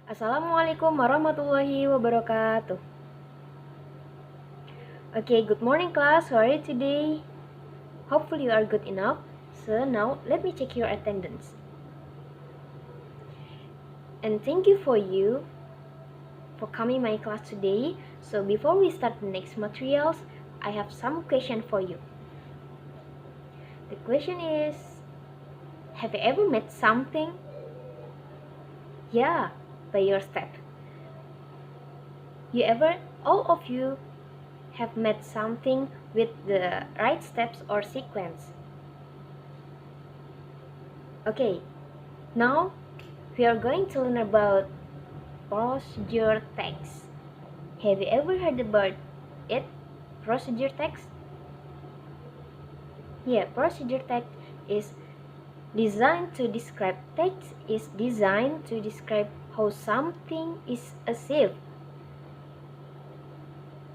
Assalamualaikum warahmatullahi wabarakatuh. Okay, good morning class. How are you today? Hopefully you are good enough. So now let me check your attendance. And thank you for coming my class today. So before we start the next materials, I have some question for you. The question is, have you ever met something? Yeah, by your step. All of you have met something with the right steps or sequence. Okay, now we are going to learn about procedure text. Have you ever heard about it? Procedure text? Yeah, procedure text is designed to describe how something is achieved.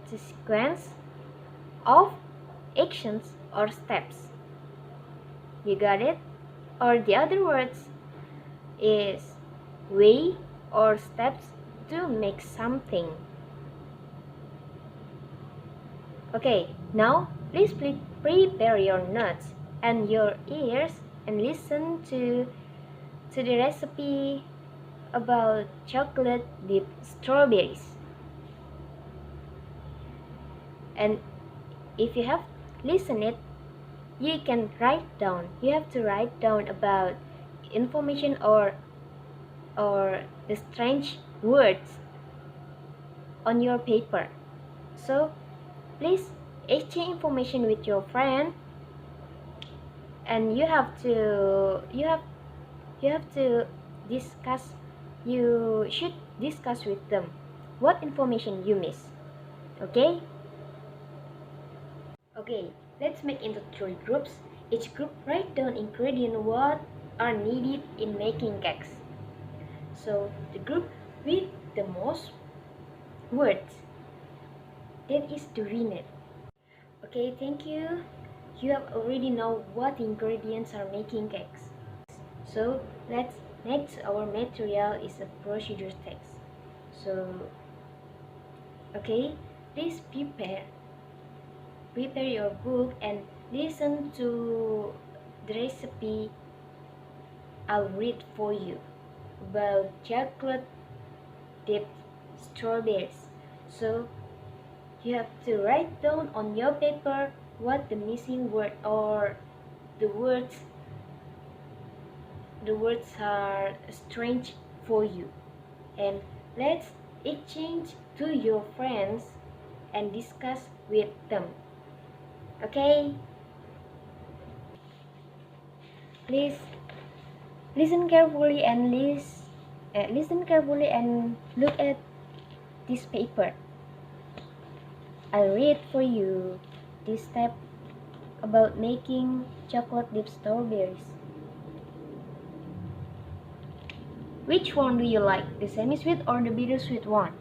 The sequence of actions or steps. You got it? Or the other words is way or steps to make something. Okay, now please prepare your notes and your ears and listen to the recipe about chocolate dipped strawberries. And if you have listened it, you can write down. You have to write down about information or the strange words on your paper. So please exchange information with your friend, and you have to discuss. You should discuss with them what information you miss. Okay, let's make into 3 groups. Each group write down ingredients what are needed in making cakes. So the group with the most words, that is the winner. Okay, thank you. You have already know what ingredients are making cakes. So next our material is a procedure text. So okay, please prepare your book and listen to the recipe I'll read for you about chocolate dipped strawberries. So you have to write down on your paper what the missing word or the words are strange for you, and let's exchange to your friends and discuss with them. Okay, please listen carefully and look at this paper. I'll read for you this step about making chocolate dipped strawberries. Which one do you like, the semi-sweet or the bittersweet one?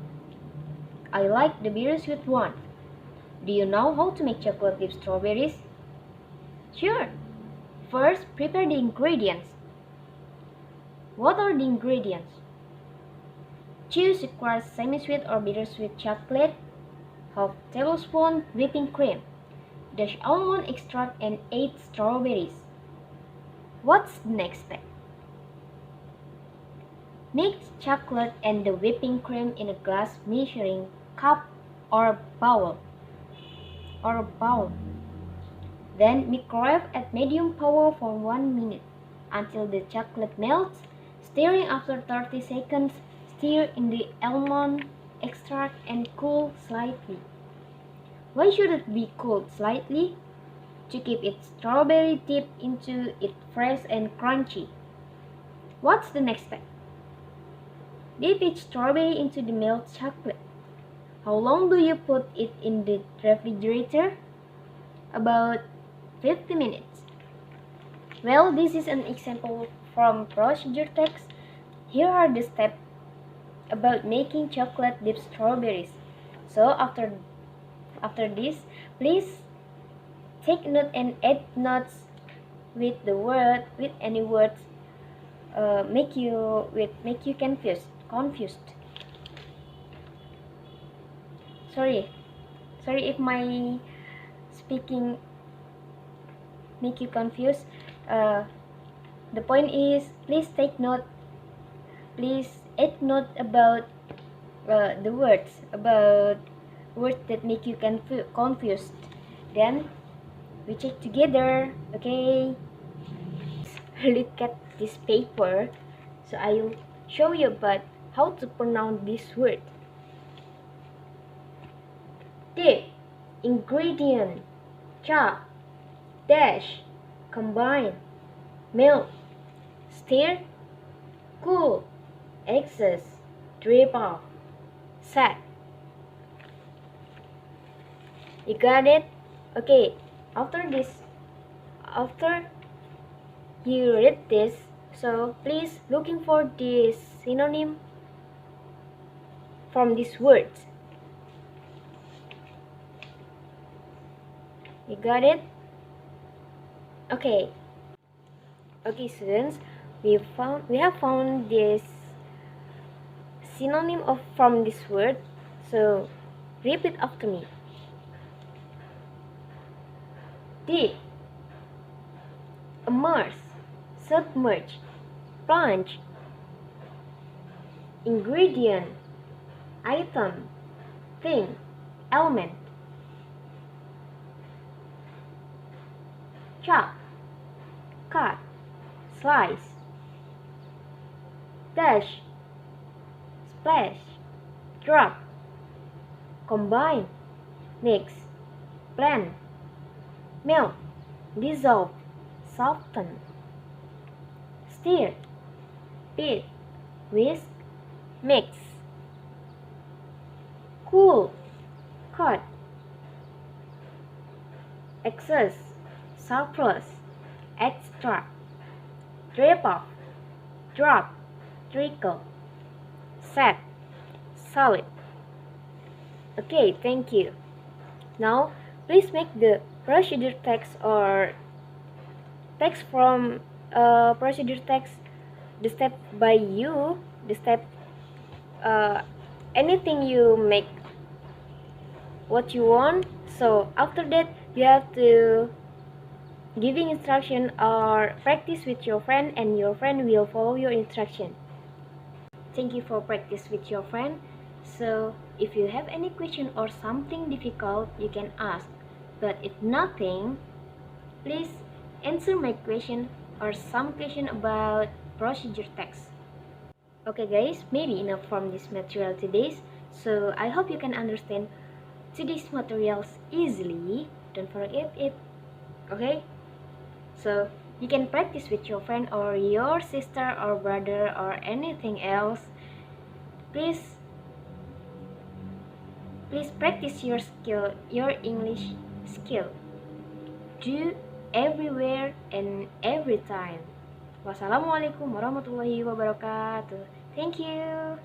I like the bittersweet one. Do you know how to make chocolate dipped strawberries? Sure. First, prepare the ingredients. What are the ingredients? Choose requires semi-sweet or bittersweet chocolate, half tablespoon whipping cream, dash almond extract and 8 strawberries. What's the next step? Mix chocolate and the whipping cream in a glass measuring cup or bowl. Then microwave at medium power for 1 minute until the chocolate melts, stirring after 30 seconds. Stir in the almond extract and cool slightly. Why should it be cooled slightly? To keep its strawberry dip into it fresh and crunchy. What's the next step? Dip each strawberry into the melted chocolate. How long do you put it in the refrigerator? About 50 minutes. Well, this is an example from procedure text. Here are the steps about making chocolate dipped strawberries. So after this, please take note and add notes with any words make you confused. confused. Sorry, sorry if my speaking make you confused. Uh, the point is, please take note. Please take note about about words that make you confused. Then we check together. Okay. Look at this paper. So I'll show you about how to pronounce this word. Dip, ingredient, chop, dash, combine, melt, stir, cool, excess, drip off, set. You got it? Okay, after you read this, so please looking for this synonym from these words. You got it? Okay. Okay, students, we have found this synonym of from this word. So repeat after me. Dip, immerse, submerge, plunge. Ingredient, item, thing, element. Chop, cut, slice. Dash, splash, drop. Combine, mix, blend, melt, dissolve, soften. Stir, beat, whisk, mix. Cool, cut. Excess, surplus, extra. Drip off, drop, trickle. Set, solid. Okay, thank you. Now, please make the procedure text or text from procedure text the step by you, the step anything you make what you want. So after that you have to giving instruction or practice with your friend, and your friend will follow your instruction. Thank you for practice with your friend. So if you have any question or something difficult, you can ask. But if nothing, please answer my question or some question about procedure text. Okay guys, maybe enough from this material today. So I hope you can understand today's materials easily. Don't forget it. Okay? So you can practice with your friend or your sister or brother or anything else. Please practice your skill, your English skill. Do everywhere and every time. Wassalamualaikum warahmatullahi wabarakatuh. Thank you.